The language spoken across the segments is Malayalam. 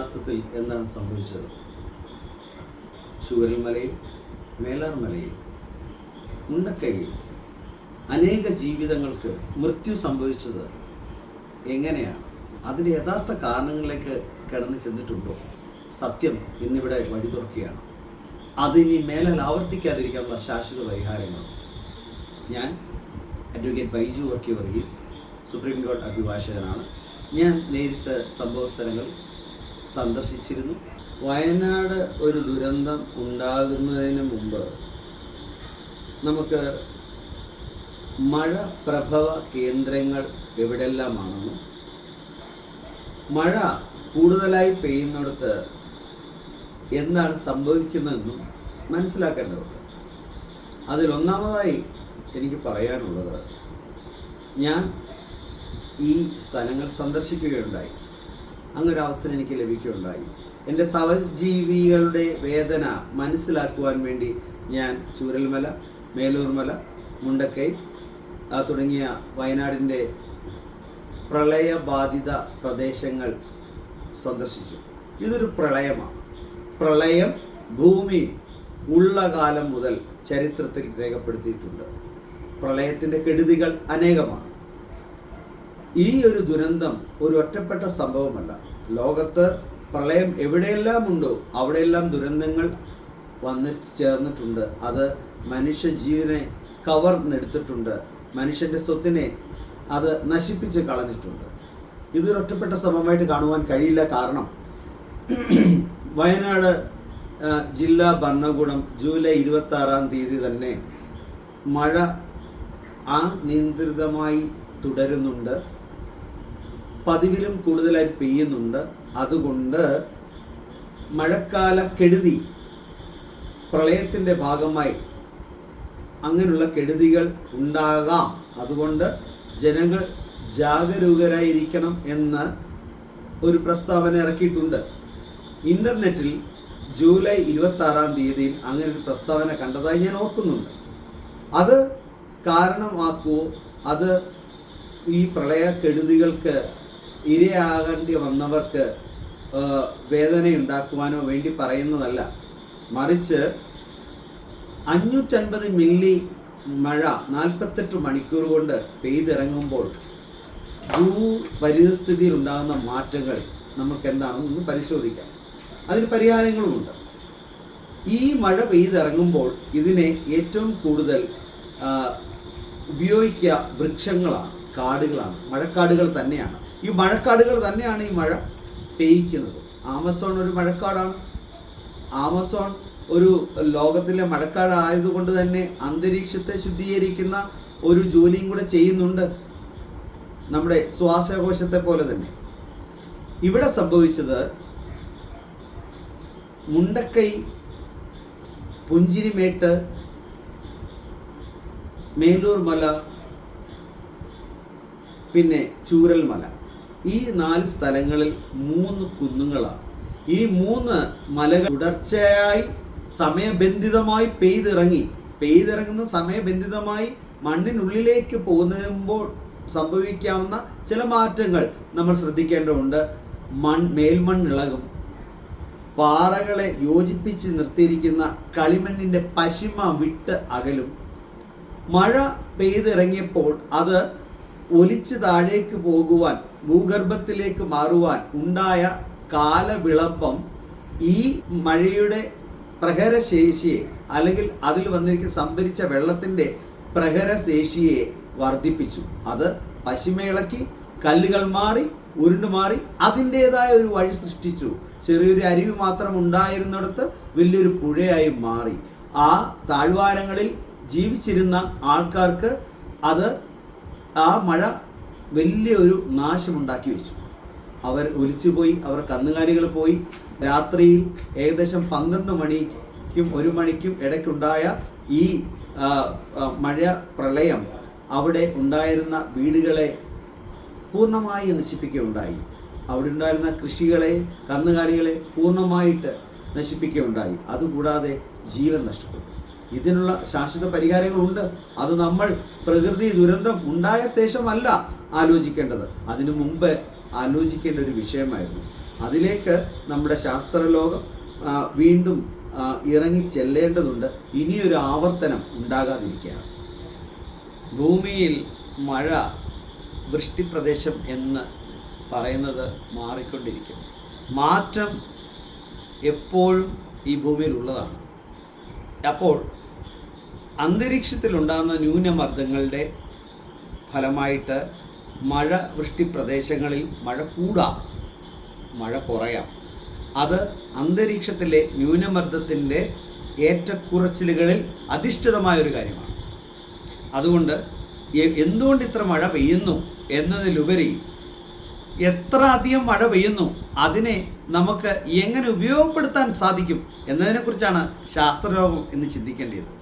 യഥാർത്ഥത്തിൽ എന്താണ് സംഭവിച്ചത്? ചൂരൽമലയിൽ, മേലാർമലയിൽ, മുണ്ടക്കൈയിൽ അനേക ജീവിതങ്ങൾക്ക് മൃത്യു സംഭവിച്ചത് എങ്ങനെയാണ്? അതിൻ്റെ യഥാർത്ഥ കാരണങ്ങളിലേക്ക് കടന്നു ചെന്നിട്ടുണ്ടോ? സത്യം ഇന്നിവിടെ വഴി തുറക്കുകയാണ്. അതിനി മേലാൽ ആവർത്തിക്കാതിരിക്കാനുള്ള ശാശ്വത പരിഹാരങ്ങൾ ഞാൻ അഡ്വക്കേറ്റ് ബൈജു വർക്കി വർഗീസ്, സുപ്രീം കോടതി അഭിഭാഷകനാണ്. ഞാൻ നേരിട്ട് സംഭവ സ്ഥലങ്ങൾ സന്ദർശിച്ചിരുന്നു. വയനാട് ഒരു ദുരന്തം ഉണ്ടാകുന്നതിന് മുമ്പ് നമുക്ക് മഴ പ്രഭവ കേന്ദ്രങ്ങൾ എവിടെല്ലാമാണെന്നും മഴ കൂടുതലായി പെയ്യുന്നിടത്ത് എന്താണ് സംഭവിക്കുന്നതെന്നും മനസ്സിലാക്കേണ്ടതുണ്ട്. അതിലൊന്നാമതായി എനിക്ക് പറയാനുള്ളത്, ഞാൻ ഈ സ്ഥലങ്ങൾ സന്ദർശിക്കുകയുണ്ടായി. അങ്ങനൊരവസരം എനിക്ക് ലഭിക്കുകയുണ്ടായി. എൻ്റെ സഹജീവികളുടെ വേദന മനസ്സിലാക്കുവാൻ വേണ്ടി ഞാൻ ചൂരൽമല, മേലൂർമല, മുണ്ടക്കൈ തുടങ്ങിയ വയനാടിൻ്റെ പ്രളയബാധിത പ്രദേശങ്ങൾ സന്ദർശിച്ചു. ഇതൊരു പ്രളയമാണ്. പ്രളയം ഭൂമി ഉള്ള കാലം മുതൽ ചരിത്രത്തിൽ രേഖപ്പെടുത്തിയിട്ടുണ്ട്. പ്രളയത്തിൻ്റെ കെടുതികൾ അനേകമാണ്. ഈ ഒരു ദുരന്തം ഒരു ഒറ്റപ്പെട്ട സംഭവമല്ല. ലോകത്ത് പ്രളയം എവിടെയെല്ലാം ഉണ്ടോ അവിടെയെല്ലാം ദുരന്തങ്ങൾ വന്നു ചേർന്നിട്ടുണ്ട്. അത് മനുഷ്യജീവനെ കവർന്നെടുത്തിട്ടുണ്ട്. മനുഷ്യൻ്റെ സ്വത്തിനെ അത് നശിപ്പിച്ച് കളഞ്ഞിട്ടുണ്ട്. ഇതൊരു ഒറ്റപ്പെട്ട സംഭവമായിട്ട് കാണുവാൻ കഴിയില്ല. കാരണം വയനാട് ജില്ലാ ഭരണകൂടം ജൂലൈ 26 തന്നെ മഴ അനിയന്ത്രിതമായി തുടരുന്നുണ്ട്. പതിവിലും കൂടുതലായി പെയ്യുന്നുണ്ട്. അതുകൊണ്ട് മഴക്കാല കെടുതി, പ്രളയത്തിൻ്റെ ഭാഗമായി അങ്ങനെയുള്ള കെടുതികൾ ഉണ്ടാകാം. അതുകൊണ്ട് ജനങ്ങൾ ജാഗരൂകരായിരിക്കണം എന്ന് ഒരു പ്രസ്താവന ഇറക്കിയിട്ടുണ്ട്. ഇൻ്റർനെറ്റിൽ ജൂലൈ 26 അങ്ങനെ ഒരു പ്രസ്താവന കണ്ടതായി ഞാൻ ഓർക്കുന്നുണ്ട്. അത് കാരണമാക്കുമോ, അത് ഈ പ്രളയ കെടുതികൾക്ക് ഇരയാകേണ്ടി വന്നവർക്ക് വേദനയുണ്ടാക്കുവാനോ വേണ്ടി പറയുന്നതല്ല. മറിച്ച് 550 മില്ലി മഴ 48 മണിക്കൂർ കൊണ്ട് പെയ്തിറങ്ങുമ്പോൾ ഭൂപരിസ്ഥിതിയിൽ ഉണ്ടാകുന്ന മാറ്റങ്ങൾ നമുക്ക് എന്താണെന്ന് പരിശോധിക്കാം. അതിന് പരിഹാരങ്ങളുമുണ്ട്. ഈ മഴ പെയ്തിറങ്ങുമ്പോൾ ഇതിനെ ഏറ്റവും കൂടുതൽ ഉപയോഗിക്കുക വൃക്ഷങ്ങളാണ്, കാടുകളാണ്, മഴക്കാടുകൾ തന്നെയാണ്. ഈ മഴക്കാടുകൾ തന്നെയാണ് ഈ മഴ പെയ്യിക്കുന്നത്. ആമസോൺ ഒരു മഴക്കാടാണ്. ആമസോൺ ഒരു ലോകത്തിലെ മഴക്കാടായതുകൊണ്ട് തന്നെ അന്തരീക്ഷത്തെ ശുദ്ധീകരിക്കുന്ന ഒരു ജോലിയും കൂടെ ചെയ്യുന്നുണ്ട്, നമ്മുടെ ശ്വാസകോശത്തെ പോലെ തന്നെ. ഇവിടെ സംഭവിച്ചത് മുണ്ടക്കൈ, പുഞ്ചിരിമേട്ട്, മേലൂർമല, പിന്നെ ചൂരൽമല, ഈ 4 സ്ഥലങ്ങളിൽ 3 കുന്നുകളാണ്. ഈ 3 മലകൾ തുടർച്ചയായി സമയബന്ധിതമായി പെയ്തിറങ്ങുന്ന സമയബന്ധിതമായി മണ്ണിനുള്ളിലേക്ക് പോകുമ്പോൾ സംഭവിക്കാവുന്ന ചില മാറ്റങ്ങൾ നമ്മൾ ശ്രദ്ധിക്കേണ്ടതുണ്ട്. മേൽമണ്ണിളകും. പാറകളെ യോജിപ്പിച്ച് നിർത്തിയിരിക്കുന്ന കളിമണ്ണിൻ്റെ പശിമ വിട്ട് അകലും. മഴ പെയ്തിറങ്ങിയപ്പോൾ അത് ഒലിച്ച് താഴേക്ക് പോകുവാൻ, ഭൂഗർഭത്തിലേക്ക് മാറുവാൻ ഉണ്ടായ കാലവിളംബം ഈ മഴയുടെ പ്രഹരശേഷിയെ, അല്ലെങ്കിൽ അതിൽ വന്നിരിക്കുന്ന സംഭരിച്ച വെള്ളത്തിൻ്റെ പ്രഹരശേഷിയെ വർദ്ധിപ്പിച്ചു. അത് പശിമയിളക്കി, കല്ലുകൾ മാറി, ഉരുണ്ടുമാറി അതിൻ്റേതായ ഒരു വഴി സൃഷ്ടിച്ചു. ചെറിയൊരു അരുവി മാത്രം ഉണ്ടായിരുന്നിടത്ത് വലിയൊരു പുഴയായി മാറി. ആ താഴ്വാരങ്ങളിൽ ജീവിച്ചിരുന്ന ആൾക്കാർക്ക് ആ മഴ വലിയൊരു നാശമുണ്ടാക്കി വെച്ചു. അവർ ഒലിച്ചുപോയി, അവർ കന്നുകാലികൾ പോയി. രാത്രിയിൽ ഏകദേശം 12 മണിക്കും 1 മണിക്കും ഇടയ്ക്കുണ്ടായ ഈ മഴ പ്രളയം അവിടെ ഉണ്ടായിരുന്ന വീടുകളെ പൂർണ്ണമായി നശിപ്പിക്കുകയുണ്ടായി. അവിടെ ഉണ്ടായിരുന്ന കൃഷികളെ, കന്നുകാലികളെ പൂർണ്ണമായിട്ട് നശിപ്പിക്കുകയുണ്ടായി. അതുകൂടാതെ ജീവൻ നഷ്ടപ്പെട്ടു. ഇതിനുള്ള ശാശ്വത പരിഹാരങ്ങളുണ്ട്. അത് നമ്മൾ പ്രകൃതി ദുരന്തം ഉണ്ടായ ശേഷമല്ല ആലോചിക്കേണ്ടത്, അതിനു മുമ്പ് ആലോചിക്കേണ്ട ഒരു വിഷയമായിരുന്നു. അതിലേക്ക് നമ്മുടെ ശാസ്ത്രലോകം വീണ്ടും ഇറങ്ങി ചെല്ലേണ്ടതുണ്ട്. ഇനിയൊരു ആവർത്തനം ഉണ്ടാകാതിരിക്കുക. ഭൂമിയിൽ മഴ വൃഷ്ടിപ്രദേശം എന്ന് പറയുന്നത് മാറിക്കൊണ്ടിരിക്കും. മാറ്റം എപ്പോഴും ഈ ഭൂമിയിലുള്ളതാണ്. അപ്പോൾ അന്തരീക്ഷത്തിലുണ്ടാകുന്ന ന്യൂനമർദ്ദങ്ങളുടെ ഫലമായിട്ട് മഴ വൃഷ്ടിപ്രദേശങ്ങളിൽ മഴ കൂടാം, മഴ കുറയാം. അത് അന്തരീക്ഷത്തിലെ ന്യൂനമർദ്ദത്തിൻ്റെ ഏറ്റക്കുറച്ചിലുകളിൽ അധിഷ്ഠിതമായൊരു കാര്യമാണ്. അതുകൊണ്ട് എന്തുകൊണ്ട് ഇത്ര മഴ പെയ്യുന്നു എന്നതിലുപരി എത്ര അധികം മഴ പെയ്യുന്നു അതിനെ നമുക്ക് എങ്ങനെ ഉപയോഗപ്പെടുത്താൻ സാധിക്കും എന്നതിനെക്കുറിച്ചാണ് ശാസ്ത്രലോകം ഇന്ന് ചിന്തിക്കേണ്ടത്.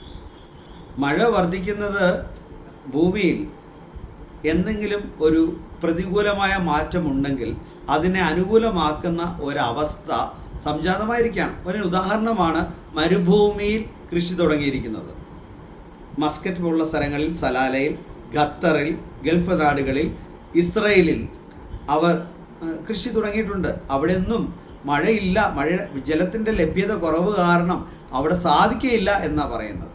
മഴ വർദ്ധിക്കുന്നത് ഭൂമിയിൽ എന്തെങ്കിലും ഒരു പ്രതികൂലമായ മാറ്റമുണ്ടെങ്കിൽ അതിനെ അനുകൂലമാക്കുന്ന ഒരവസ്ഥ സംജാതമായിരിക്കുകയാണ്. ഒരു ഉദാഹരണമാണ് മരുഭൂമിയിൽ കൃഷി തുടങ്ങിയിരിക്കുന്നത്. മസ്കറ്റ് പോലുള്ള സ്ഥലങ്ങളിൽ, സലാലയിൽ, ഖത്തറിൽ, ഗൾഫ് നാടുകളിൽ, ഇസ്രയേലിൽ അവർ കൃഷി തുടങ്ങിയിട്ടുണ്ട്. അവിടെ ഒന്നും മഴയില്ല, ജലത്തിൻ്റെ ലഭ്യത കുറവ് കാരണം അവിടെ സാധിക്കുകയില്ല എന്നാണ് പറയുന്നത്.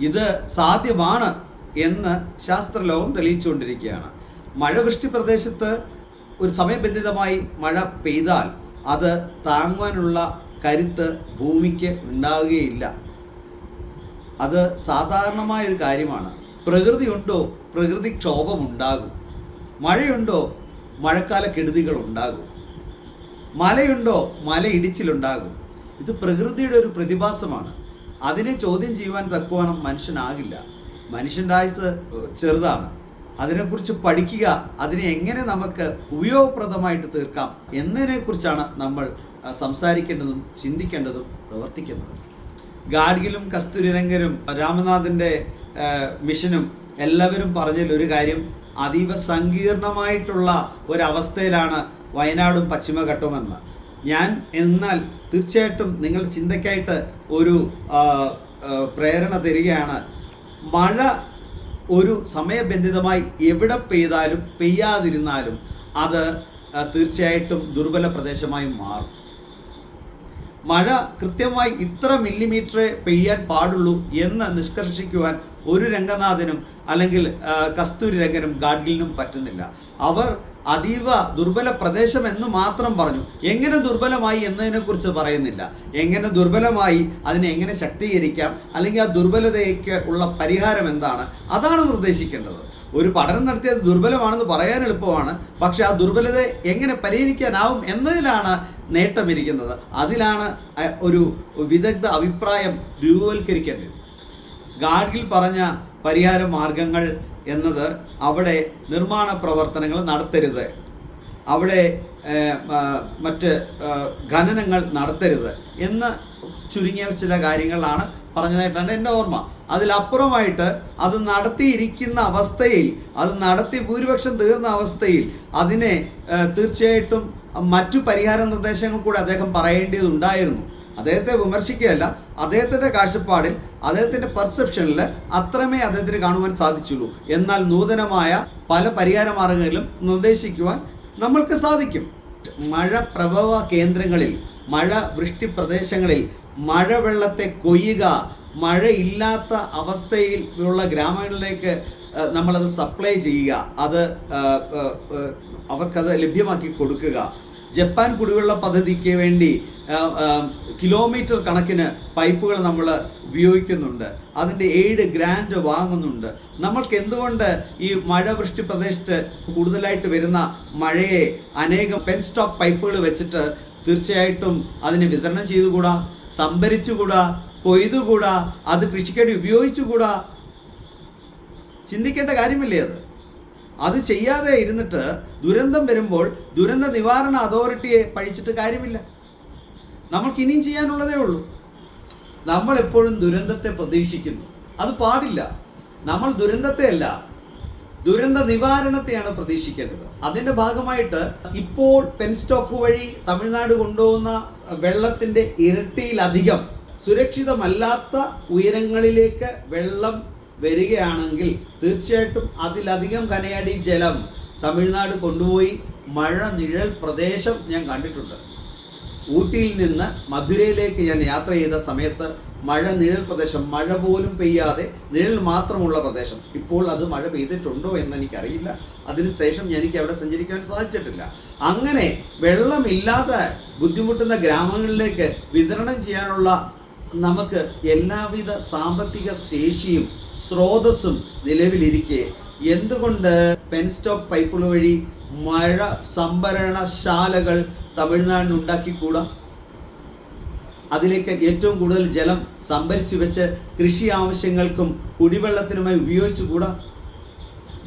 ഇത് സാധ്യമാണ് എന്ന് ശാസ്ത്രലോകം തെളിയിച്ചുകൊണ്ടിരിക്കുകയാണ്. മഴ വൃഷ്ടി പ്രദേശത്ത് ഒരു സമയബന്ധിതമായി മഴ പെയ്താൽ അത് താങ്ങുവാനുള്ള കരുത്ത് ഭൂമിക്ക് ഉണ്ടാവുകയില്ല. അത് സാധാരണമായൊരു കാര്യമാണ്. പ്രകൃതിയുണ്ടോ, പ്രകൃതിക്ഷോഭമുണ്ടാകും. മഴയുണ്ടോ, മഴക്കാല കെടുതികൾ ഉണ്ടാകും. മലയുണ്ടോ, മലയിടിച്ചിലുണ്ടാകും. ഇത് പ്രകൃതിയുടെ ഒരു പ്രതിഭാസമാണ്. അതിനെ ചോദ്യം ചെയ്യുവാൻ തക്കവണ്ണം മനുഷ്യനാകില്ല. മനുഷ്യൻ്റെ ആയുസ് ചെറുതാണ്. അതിനെക്കുറിച്ച് പഠിക്കുക, അതിനെ എങ്ങനെ നമുക്ക് ഉപയോഗപ്രദമായിട്ട് തീർക്കാം എന്നതിനെക്കുറിച്ചാണ് നമ്മൾ സംസാരിക്കേണ്ടതും ചിന്തിക്കേണ്ടതും പ്രവർത്തിക്കുന്നതും. ഗാഡ്ഗിലും കസ്തൂരിരംഗനും രാമനാഥിൻ്റെ മിഷനും എല്ലാവരും പറഞ്ഞതിൽ ഒരു കാര്യം, അതീവ സങ്കീർണമായിട്ടുള്ള ഒരവസ്ഥയിലാണ് വയനാടും പശ്ചിമഘട്ടവുമെന്ന്. എന്നാൽ തീർച്ചയായിട്ടും നിങ്ങൾ ചിന്തയ്ക്കായിട്ട് ഒരു പ്രേരണ തരികയാണ്. മഴ ഒരു സമയബന്ധിതമായി എവിടെ പെയ്താലും പെയ്യാതിരുന്നാലും അത് തീർച്ചയായിട്ടും ദുർബല പ്രദേശമായി മാറും. മഴ കൃത്യമായി ഇത്ര മില്ലിമീറ്ററേ പെയ്യാൻ പാടുള്ളൂ എന്ന് നിഷ്കർഷിക്കുവാൻ ഒരു രംഗനാഥനും അല്ലെങ്കിൽ കസ്തൂരിരംഗനും ഗാഡ്ഗിലിനും പറ്റുന്നില്ല. അവർ അതീവ ദുർബല പ്രദേശം എന്ന് മാത്രം പറഞ്ഞു. എങ്ങനെ ദുർബലമായി എന്നതിനെക്കുറിച്ച് പറയുന്നില്ല. എങ്ങനെ ദുർബലമായി, അതിനെ എങ്ങനെ ശക്തീകരിക്കാം, അല്ലെങ്കിൽ ആ ദുർബലതയ്ക്ക് ഉള്ള പരിഹാരം എന്താണ്, അതാണ് നിർദ്ദേശിക്കേണ്ടത്. ഒരു പഠനം നടത്തിയത് ദുർബലമാണെന്ന് പറയാൻ എളുപ്പമാണ്, പക്ഷെ ആ ദുർബലതയെ എങ്ങനെ പരിഹരിക്കാനാവും എന്നതിലാണ് നേട്ടമിരിക്കുന്നത്. അതിലാണ് ഒരു വിദഗ്ധ അഭിപ്രായം രൂപവൽക്കരിക്കേണ്ടത്. ഗാഡ്ഗിൽ പറഞ്ഞ പരിഹാര മാർഗങ്ങൾ എന്നത് അവിടെ നിർമ്മാണ പ്രവർത്തനങ്ങൾ നടത്തരുത്, അവിടെ മറ്റ് ഖനനങ്ങൾ നടത്തരുത് എന്ന് ചുരുങ്ങിയ ചില കാര്യങ്ങളാണ് പറഞ്ഞതായിട്ടാണ് എൻ്റെ ഓർമ്മ. അതിലപ്പുറമായിട്ട് അത് നടത്തിയിരിക്കുന്ന അവസ്ഥയിൽ, അത് നടത്തി ഭൂരിപക്ഷം തീർന്ന അവസ്ഥയിൽ അതിനെ തീർച്ചയായിട്ടും മറ്റു പരിഹാര നിർദ്ദേശങ്ങൾ കൂടെ അദ്ദേഹം പറയേണ്ടതുണ്ടായിരുന്നു. അദ്ദേഹത്തെ വിമർശിക്കുകയല്ല, അദ്ദേഹത്തിൻ്റെ കാഴ്ചപ്പാടിൽ, അദ്ദേഹത്തിൻ്റെ പെർസെപ്ഷനിൽ അത്രമേ അദ്ദേഹത്തിന് കാണുവാൻ സാധിച്ചുള്ളൂ. എന്നാൽ നൂതനമായ പല പരിഹാര മാർഗങ്ങളിലും നിർദ്ദേശിക്കുവാൻ നമ്മൾക്ക് സാധിക്കും. മഴ പ്രഭവ കേന്ദ്രങ്ങളിൽ, മഴ വൃഷ്ടി പ്രദേശങ്ങളിൽ മഴവെള്ളത്തെ കൊയ്യുക, മഴയില്ലാത്ത അവസ്ഥയിൽ ഉള്ള ഗ്രാമങ്ങളിലേക്ക് നമ്മളത് സപ്ലൈ ചെയ്യുക, അത് അവർക്കത് ലഭ്യമാക്കി കൊടുക്കുക. ജപ്പാൻ കുടിവെള്ള പദ്ധതിക്ക് വേണ്ടി കിലോമീറ്റർ കണക്കിന് പൈപ്പുകൾ നമ്മൾ ഉപയോഗിക്കുന്നുണ്ട്. അതിൻ്റെ എയ്ഡ് ഗ്രാൻഡ് വാങ്ങുന്നുണ്ട്. നമ്മൾക്ക് എന്തുകൊണ്ട് ഈ മഴ വൃഷ്ടി പ്രദേശത്ത് കൂടുതലായിട്ട് വരുന്ന മഴയെ അനേകം പെൻ സ്റ്റോക്ക് പൈപ്പുകൾ വെച്ചിട്ട് തീർച്ചയായിട്ടും അതിനെ വിതരണം ചെയ്തുകൂടാ, സംഭരിച്ചുകൂടാ, കൊയ്തുകൂടാ, അത് കൃഷിക്കാണ്ടി ഉപയോഗിച്ചുകൂടാ? ചിന്തിക്കേണ്ട കാര്യമില്ലേ അത് ചെയ്യാതെ ഇരുന്നിട്ട് ദുരന്തം വരുമ്പോൾ ദുരന്ത നിവാരണ അതോറിറ്റിയെ പഴിച്ചിട്ട് കാര്യമില്ല. നമ്മൾക്ക് ഇനിയും ചെയ്യാനുള്ളതേ ഉള്ളൂ. നമ്മൾ എപ്പോഴും ദുരന്തത്തെ പ്രതീക്ഷിക്കുന്നു, അത് പാടില്ല. നമ്മൾ ദുരന്തത്തെ അല്ല, ദുരന്ത നിവാരണത്തെയാണ് പ്രതീക്ഷിക്കേണ്ടത്. അതിൻ്റെ ഭാഗമായിട്ട് ഇപ്പോൾ പെൻസ്റ്റോക്ക് വഴി തമിഴ്നാട് കൊണ്ടുപോകുന്ന വെള്ളത്തിൻ്റെ ഇരട്ടിയിലധികം സുരക്ഷിതമല്ലാത്ത ഉയരങ്ങളിലേക്ക് വെള്ളം വരികയാണെങ്കിൽ തീർച്ചയായിട്ടും അതിലധികം കനയടി ജലം തമിഴ്നാട് കൊണ്ടുപോയി മഴ നിഴൽ പ്രദേശം ഞാൻ കണ്ടിട്ടുണ്ട്. ഊട്ടിയിൽ നിന്ന് മധുരയിലേക്ക് ഞാൻ യാത്ര ചെയ്ത സമയത്ത് നിഴൽ പ്രദേശം, മഴ പോലും പെയ്യാതെ നിഴൽ മാത്രമുള്ള പ്രദേശം. ഇപ്പോൾ അത് മഴ പെയ്തിട്ടുണ്ടോ എന്ന് എനിക്കറിയില്ല. അതിനുശേഷം എനിക്ക് അവിടെ സഞ്ചരിക്കാൻ സാധിച്ചിട്ടില്ല. അങ്ങനെ വെള്ളമില്ലാതെ ബുദ്ധിമുട്ടുന്ന ഗ്രാമങ്ങളിലേക്ക് വിതരണം ചെയ്യാനുള്ള നമുക്ക് എല്ലാവിധ സാമ്പത്തിക ശേഷിയും സ്രോതസ്സും നിലവിലിരിക്കെ എന്തുകൊണ്ട് പെൻസ്റ്റോക്ക് പൈപ്പുകൾ വഴി മഴ സംഭരണശാലകൾ തമിഴ്നാടിന് ഉണ്ടാക്കിക്കൂടാ? അതിലേക്ക് ഏറ്റവും കൂടുതൽ ജലം സംഭരിച്ചു വെച്ച് കൃഷി ആവശ്യങ്ങൾക്കും കുടിവെള്ളത്തിനുമായി ഉപയോഗിച്ചുകൂടാ?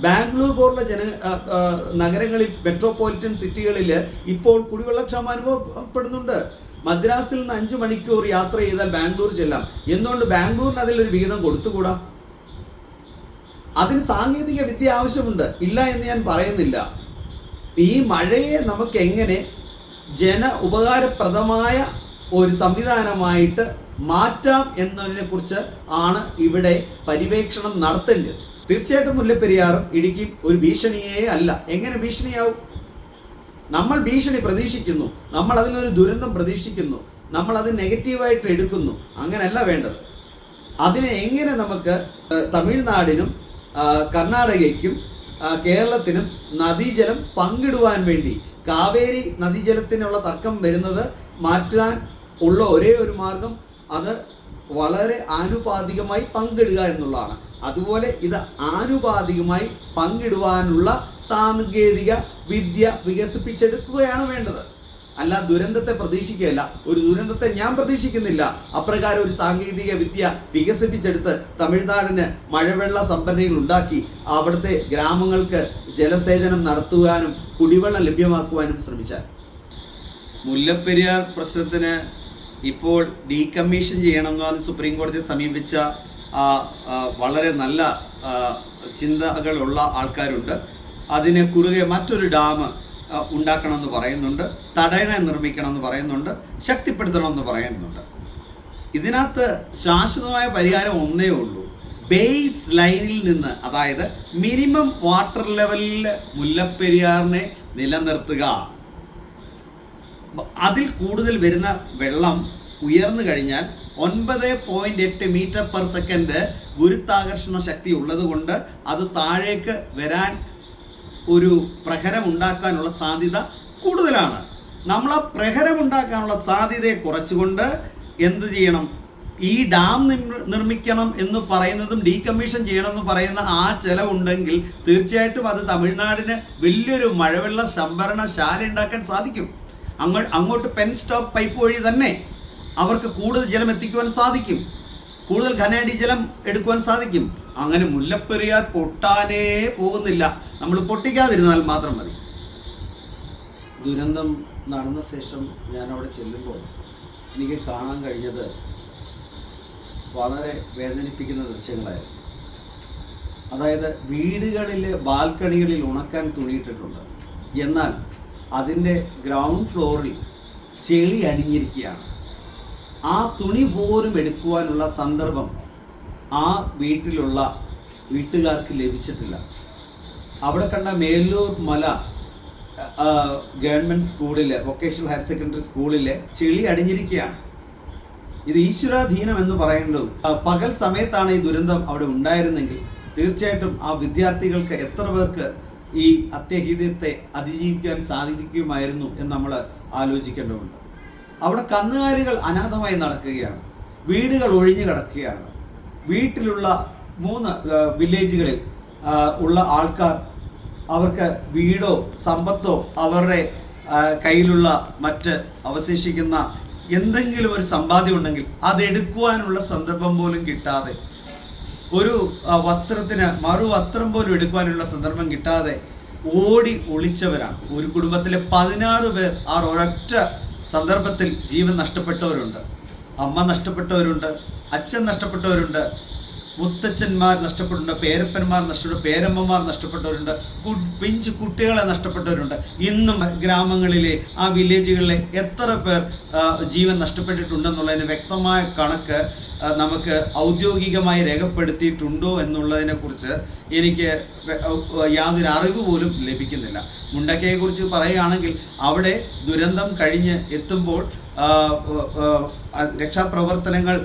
ബാംഗ്ലൂർ പോലുള്ള നഗരങ്ങളിൽ, മെട്രോപൊളിറ്റൻ സിറ്റികളിൽ ഇപ്പോൾ കുടിവെള്ളക്ഷാമം അനുഭവപ്പെടുന്നുണ്ട്. മദ്രാസിൽ നിന്ന് 5 മണിക്കൂർ യാത്ര ചെയ്താൽ ബാംഗ്ലൂർ ചെല്ലാം. എന്തുകൊണ്ട് ബാംഗ്ലൂരിന് അതിലൊരു വിഹിതം കൊടുത്തുകൂടാ? അതിന് സാങ്കേതിക വിദ്യ ആവശ്യമുണ്ട്, ഇല്ല എന്ന് ഞാൻ പറയുന്നില്ല. ഈ മഴയെ നമുക്ക് എങ്ങനെ ഉപകാരപ്രദമായ ഒരു സംവിധാനമായിട്ട് മാറ്റാം എന്നതിനെ കുറിച്ച് ആണ് ഇവിടെ പര്യവേക്ഷണം നടത്തേണ്ടത്. തീർച്ചയായിട്ടും മുല്ലപ്പെരിയാറും ഇടുക്കിയും ഒരു ഭീഷണിയേ അല്ല. എങ്ങനെ ഭീഷണിയാവും? നമ്മൾ ഭീഷണി പ്രതീക്ഷിക്കുന്നു, നമ്മൾ അതിനൊരു ദുരന്തം പ്രതീക്ഷിക്കുന്നു, നമ്മൾ അത് നെഗറ്റീവായിട്ട് എടുക്കുന്നു. അങ്ങനെയല്ല വേണ്ടത്. അതിനെ എങ്ങനെ നമുക്ക് തമിഴ്നാടിനും കർണാടകയ്ക്കും കേരളത്തിനും നദീജലം പങ്കിടുവാൻ വേണ്ടി, കാവേരി നദീജലത്തിനുള്ള തർക്കം വരുന്നത് മാറ്റാൻ ഉള്ള ഒരേ ഒരു മാർഗം അത് വളരെ ആനുപാതികമായി പങ്കിടുക എന്നുള്ളതാണ്. അതുപോലെ ഇത് ആനുപാതികമായി പങ്കിടുവാനുള്ള സാങ്കേതിക വിദ്യ വികസിപ്പിച്ചെടുക്കുകയാണ് വേണ്ടത്. അല്ല ദുരന്തത്തെ പ്രതീക്ഷിക്കുകയല്ല. ഒരു ദുരന്തത്തെ ഞാൻ പ്രതീക്ഷിക്കുന്നില്ല. അപ്രകാരം ഒരു സാങ്കേതിക വിദ്യ വികസിപ്പിച്ചെടുത്ത് തമിഴ്നാടിന് മഴവെള്ള സംഭരണികൾ ഉണ്ടാക്കി അവിടുത്തെ ഗ്രാമങ്ങൾക്ക് ജലസേചനം നടത്തുവാനും കുടിവെള്ളം ലഭ്യമാക്കുവാനും ശ്രമിച്ചാൽ. മുല്ലപ്പെരിയാർ പ്രശ്നത്തിന് ഇപ്പോൾ ഡീകമ്മീഷൻ ചെയ്യണമെന്ന് സുപ്രീം കോടതിയെ സമീപിച്ച വളരെ നല്ല ചിന്തകളുള്ള ആൾക്കാരുണ്ട്. അതിന് കുറുകെ മറ്റൊരു ഡാം ഉണ്ടാക്കണമെന്ന് പറയുന്നുണ്ട്, തടയണ നിർമ്മിക്കണമെന്ന് പറയുന്നുണ്ട്, ശക്തിപ്പെടുത്തണമെന്ന് പറയുന്നുണ്ട്. ഇതിനകത്ത് ശാശ്വതമായ പരിഹാരം ഒന്നേ ഉള്ളൂ. ബേസ് ലൈനിൽ നിന്ന്, അതായത് മിനിമം വാട്ടർ ലെവലിൽ മുല്ലപ്പെരിയാറിനെ നിലനിർത്തുക. അതിൽ കൂടുതൽ വരുന്ന വെള്ളം ഉയർന്നു കഴിഞ്ഞാൽ 9.8 മീറ്റർ പെർ സെക്കൻഡ് ഗുരുത്വാകർഷണ ശക്തി ഉള്ളത് കൊണ്ട് അത് താഴേക്ക് വരാൻ ഒരു പ്രഹരം ഉണ്ടാക്കാനുള്ള സാധ്യത കൂടുതലാണ്. നമ്മൾ ആ പ്രഹരം ഉണ്ടാക്കാനുള്ള സാധ്യതയെ കുറച്ചുകൊണ്ട് എന്ത് ചെയ്യണം? ഈ ഡാം നിർമ്മിക്കണം എന്ന് പറയുന്നതും ഡീകമ്മീഷൻ ചെയ്യണമെന്ന് പറയുന്ന ആ ചെലവുണ്ടെങ്കിൽ തീർച്ചയായിട്ടും അത് തമിഴ്നാടിന് വലിയൊരു മഴവെള്ള സംഭരണശാല ഉണ്ടാക്കാൻ സാധിക്കും. അങ്ങോട്ട് പെൻസ്റ്റോക്ക് പൈപ്പ് വഴി തന്നെ അവർക്ക് കൂടുതൽ ജലം എത്തിക്കുവാൻ സാധിക്കും, കൂടുതൽ ഘനയടി ജലം എടുക്കുവാൻ സാധിക്കും. അങ്ങനെ മുല്ലപ്പെരിയാർ പൊട്ടാനേ പോകുന്നില്ല. നമ്മൾ പൊട്ടിക്കാതിരുന്നാൽ മാത്രം മതി. ദുരന്തം നടന്ന ശേഷം ഞാൻ അവിടെ ചെല്ലുമ്പോൾ എനിക്ക് കാണാൻ കഴിഞ്ഞത് വളരെ വേദനിപ്പിക്കുന്ന ദൃശ്യങ്ങളായിരുന്നു. അതായത് വീടുകളിലെ ബാൽക്കണികളിൽ ഉണക്കാൻ തുണിയിട്ടിട്ടുണ്ട്, എന്നാൽ അതിൻ്റെ ഗ്രൗണ്ട് ഫ്ലോറിൽ ചെളി അടിഞ്ഞിരിക്കുകയാണ്. ആ തുണി പോലും എടുക്കുവാനുള്ള സന്ദർഭം ആ വീട്ടുകാർക്ക് ലഭിച്ചിട്ടില്ല. അവിടെ കണ്ട മേലൂർ മല ഗവൺമെൻറ് സ്കൂളിലെ വൊക്കേഷണൽ ഹയർ സെക്കൻഡറി സ്കൂളിലെ ചെളി അടിഞ്ഞിരിക്കുകയാണ്. ഇത് ഈശ്വരാധീനം എന്ന് പറയുന്നത്. പകൽ സമയത്താണ് ഈ ദുരന്തം അവിടെ ഉണ്ടായിരുന്നെങ്കിൽ തീർച്ചയായിട്ടും ആ വിദ്യാർത്ഥികൾക്ക് എത്ര പേർക്ക് ഈ അത്യഹിതത്തെ അതിജീവിക്കാൻ സാധിക്കുമായിരുന്നു എന്ന് നമ്മൾ ആലോചിക്കേണ്ടതുണ്ട്. അവിടെ കന്നുകാലികൾ അനാഥമായി നടക്കുകയാണ്, വീടുകൾ ഒഴിഞ്ഞു കിടക്കുകയാണ്. വീട്ടിലുള്ള 3 വില്ലേജുകളിൽ ഉള്ള ആൾക്കാർ അവർക്ക് വീടോ സമ്പത്തോ അവരുടെ കയ്യിലുള്ള മറ്റ് അവശേഷിക്കുന്ന എന്തെങ്കിലും ഒരു സമ്പാദ്യം ഉണ്ടെങ്കിൽ അതെടുക്കുവാനുള്ള സന്ദർഭം പോലും കിട്ടാതെ, ഒരു വസ്ത്രത്തിന് മറുവസ്ത്രം പോലും എടുക്കുവാനുള്ള സന്ദർഭം കിട്ടാതെ ഓടി ഒളിച്ചവരാണ്. ഒരു കുടുംബത്തിലെ 16 പേർ ആ ഒരൊറ്റ സന്ദർഭത്തിൽ ജീവൻ നഷ്ടപ്പെട്ടവരുണ്ട്. അമ്മ നഷ്ടപ്പെട്ടവരുണ്ട്, അച്ഛൻ നഷ്ടപ്പെട്ടവരുണ്ട്, മുത്തച്ഛന്മാർ നഷ്ടപ്പെട്ടിട്ടുണ്ട്, പേരപ്പന്മാർ നഷ്ടപ്പെട്ടു, പേരമ്മമാർ നഷ്ടപ്പെട്ടവരുണ്ട്, പിഞ്ചു കുട്ടികളെ നഷ്ടപ്പെട്ടവരുണ്ട്. ഇന്നും ഗ്രാമങ്ങളിലെ ആ വില്ലേജുകളിലെ എത്ര പേർ ജീവൻ നഷ്ടപ്പെട്ടിട്ടുണ്ടെന്നുള്ളതിന് വ്യക്തമായ കണക്ക് നമുക്ക് ഔദ്യോഗികമായി രേഖപ്പെടുത്തിയിട്ടുണ്ടോ എന്നുള്ളതിനെക്കുറിച്ച് എനിക്ക് യാതൊരു അറിവ് പോലും ലഭിക്കുന്നില്ല. മുണ്ടക്കയെക്കുറിച്ച് പറയുകയാണെങ്കിൽ അവിടെ ദുരന്തം കഴിഞ്ഞ് എത്തുമ്പോൾ രക്ഷാപ്രവർത്തനങ്ങൾ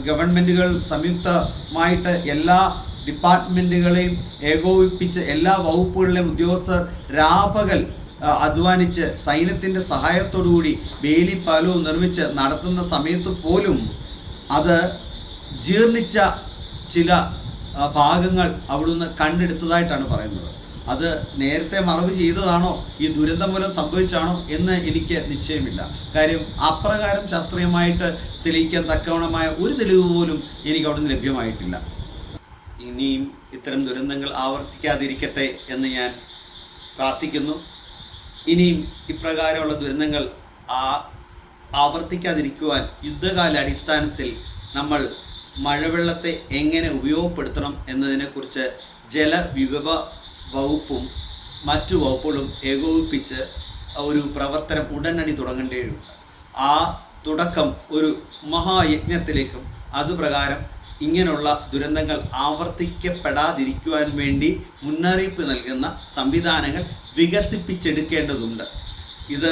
ഗവൺമെൻറ്റുകൾ സംയുക്തമായിട്ട് എല്ലാ ഡിപ്പാർട്ട്മെൻറ്റുകളെയും ഏകോപിപ്പിച്ച് എല്ലാ വകുപ്പുകളിലെയും ഉദ്യോഗസ്ഥർ രാപകൽ അധ്വാനിച്ച് സൈന്യത്തിൻ്റെ സഹായത്തോടുകൂടി വേലിപ്പാലവും നിർമ്മിച്ച് നടത്തുന്ന സമയത്ത് പോലും അത് ജീർണിച്ച ചില ഭാഗങ്ങൾ അവിടുന്ന് കണ്ടെടുത്തതായിട്ടാണ് പറയുന്നത്. അത് നേരത്തെ മറവ് ചെയ്തതാണോ, ഈ ദുരന്തം മൂലം സംഭവിച്ചാണോ എന്ന് എനിക്ക് നിശ്ചയമില്ല. കാര്യം അപ്രകാരം ശാസ്ത്രീയമായിട്ട് തെളിയിക്കാൻ തക്കവണമായ ഒരു തെളിവ് പോലും എനിക്ക് അവിടുന്ന് ലഭ്യമായിട്ടില്ല. ഇനിയും ഇത്തരം ദുരന്തങ്ങൾ ആവർത്തിക്കാതിരിക്കട്ടെ എന്ന് ഞാൻ പ്രാർത്ഥിക്കുന്നു. ഇനിയും ഇപ്രകാരമുള്ള ദുരന്തങ്ങൾ ആവർത്തിക്കാതിരിക്കുവാൻ യുദ്ധകാല അടിസ്ഥാനത്തിൽ നമ്മൾ മഴവെള്ളത്തെ എങ്ങനെ ഉപയോഗപ്പെടുത്തണം എന്നതിനെക്കുറിച്ച് ജലവിഭവ വകുപ്പും മറ്റു വകുപ്പുകളും ഏകോപിപ്പിച്ച് ഒരു പ്രവർത്തനം ഉടനടി തുടങ്ങേണ്ടതുണ്ട്. ആ തുടക്കം ഒരു മഹായജ്ഞത്തിലേക്കും അതുപ്രകാരം ഇങ്ങനെയുള്ള ദുരന്തങ്ങൾ ആവർത്തിക്കപ്പെടാതിരിക്കുവാൻ വേണ്ടി മുന്നറിയിപ്പ് നൽകുന്ന സംവിധാനങ്ങൾ വികസിപ്പിച്ചെടുക്കേണ്ടതുണ്ട്. ഇത്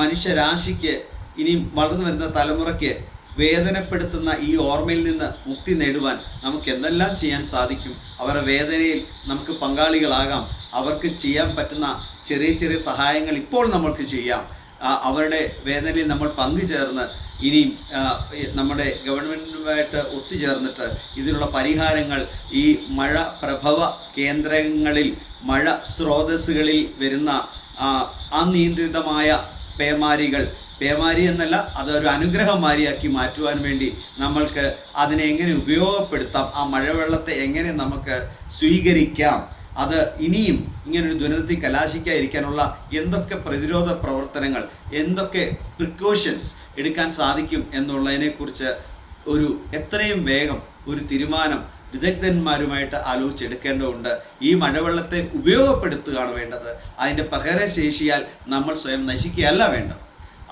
മനുഷ്യരാശിക്ക് ഇനിയും വളർന്നു വരുന്ന തലമുറയ്ക്ക് വേദനപ്പെടുത്തുന്ന ഈ ഓർമ്മയിൽ നിന്ന് മുക്തി നേടുവാൻ നമുക്ക് എന്തെല്ലാം ചെയ്യാൻ സാധിക്കും? അവരുടെ വേദനയിൽ നമുക്ക് പങ്കാളികളാകാം. അവർക്ക് ചെയ്യാൻ പറ്റുന്ന ചെറിയ ചെറിയ സഹായങ്ങൾ ഇപ്പോൾ നമ്മൾക്ക് ചെയ്യാം. അവരുടെ വേദനയിൽ നമ്മൾ പങ്കുചേർന്ന് ഇനിയും നമ്മുടെ ഗവൺമെൻറ്റുമായിട്ട് ഒത്തുചേർന്നിട്ട് ഇതിനുള്ള പരിഹാരങ്ങൾ ഈ മഴ പ്രഭവ കേന്ദ്രങ്ങളിൽ, മഴ സ്രോതസ്സുകളിൽ വരുന്ന അനിയന്ത്രിതമായ പേമാരി എന്നല്ല, അതൊരു അനുഗ്രഹമാരിയാക്കി മാറ്റുവാൻ വേണ്ടി നമ്മൾക്ക് അതിനെ എങ്ങനെ ഉപയോഗപ്പെടുത്താം, ആ മഴവെള്ളത്തെ എങ്ങനെ നമുക്ക് സ്വീകരിക്കാം, അത് ഇനിയും ഇങ്ങനൊരു ദുരന്തത്തിൽ കലാശിക്കാതിരിക്കാനുള്ള എന്തൊക്കെ പ്രതിരോധ പ്രവർത്തനങ്ങൾ, എന്തൊക്കെ പ്രിക്കോഷൻസ് എടുക്കാൻ സാധിക്കും എന്നുള്ളതിനെക്കുറിച്ച് ഒരു എത്രയും വേഗം ഒരു തീരുമാനം വിദഗ്ധന്മാരുമായിട്ട് ആലോചിച്ചെടുക്കേണ്ടതുണ്ട്. ഈ മഴവെള്ളത്തെ ഉപയോഗപ്പെടുത്തുകയാണ് വേണ്ടത്. അതിൻ്റെ പകരശേഷിയാൽ നമ്മൾ സ്വയം നശിക്കുകയല്ല വേണ്ടത്.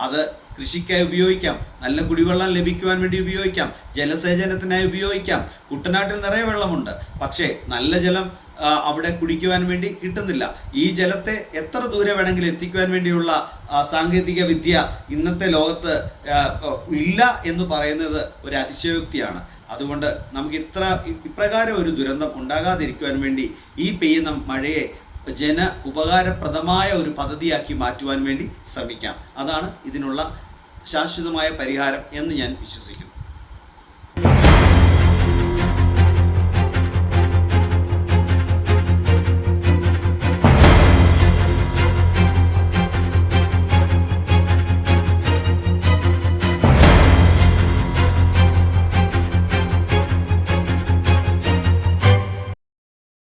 അത് കൃഷിക്കായി ഉപയോഗിക്കാം, നല്ല കുടിവെള്ളം ലഭിക്കുവാൻ വേണ്ടി ഉപയോഗിക്കാം, ജലസേചനത്തിനായി ഉപയോഗിക്കാം. കുട്ടനാട്ടിൽ നിറയെ വെള്ളമുണ്ട്, പക്ഷേ നല്ല ജലം അവിടെ കുടിക്കുവാൻ വേണ്ടി കിട്ടുന്നില്ല. ഈ ജലത്തെ എത്ര ദൂരെ വേണമെങ്കിലും എത്തിക്കുവാൻ വേണ്ടിയുള്ള സാങ്കേതിക വിദ്യ ഇന്നത്തെ ലോകത്ത് ഇല്ല എന്ന് പറയുന്നത് ഒരു അതിശയോക്തിയാണ്. അതുകൊണ്ട് നമുക്ക് ഇപ്രകാരം ഒരു ദുരന്തം ഉണ്ടാകാതിരിക്കുവാൻ വേണ്ടി ഈ പെയ്യുന്ന മഴയെ ഉപകാരപ്രദമായ ഒരു പദ്ധതിയാക്കി മാറ്റുവാൻ വേണ്ടി ശ്രമിക്കാം. അതാണ് ഇതിനുള്ള ശാശ്വതമായ പരിഹാരം എന്ന് ഞാൻ വിശ്വസിക്കുന്നു.